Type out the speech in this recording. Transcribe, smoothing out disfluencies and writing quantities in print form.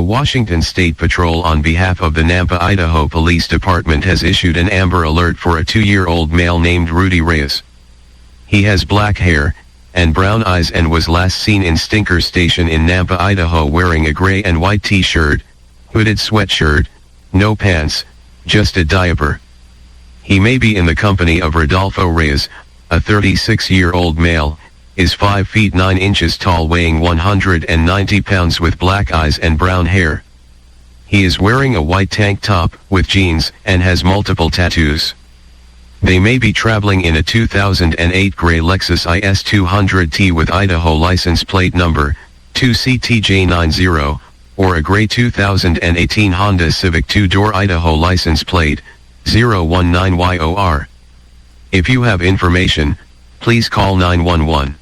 Washington State Patrol on behalf of the Nampa, Idaho Police Department has issued an Amber Alert for a 2-year-old male named Rudy Reyes. He has black hair and brown eyes and was last seen in Stinker Station in Nampa, Idaho wearing a gray and white t-shirt, hooded sweatshirt, no pants, just a diaper. He may be in the company of Rodolfo Reyes, a 36-year-old male, is 5 feet 9 inches tall, weighing 190 pounds with black eyes and brown hair. He is wearing a white tank top with jeans and has multiple tattoos. They may be traveling in a 2008 gray Lexus IS 200T with Idaho license plate number 2CTJ90, or a gray 2018 Honda Civic 2-door Idaho license plate 019YOR. If you have information, please call 911.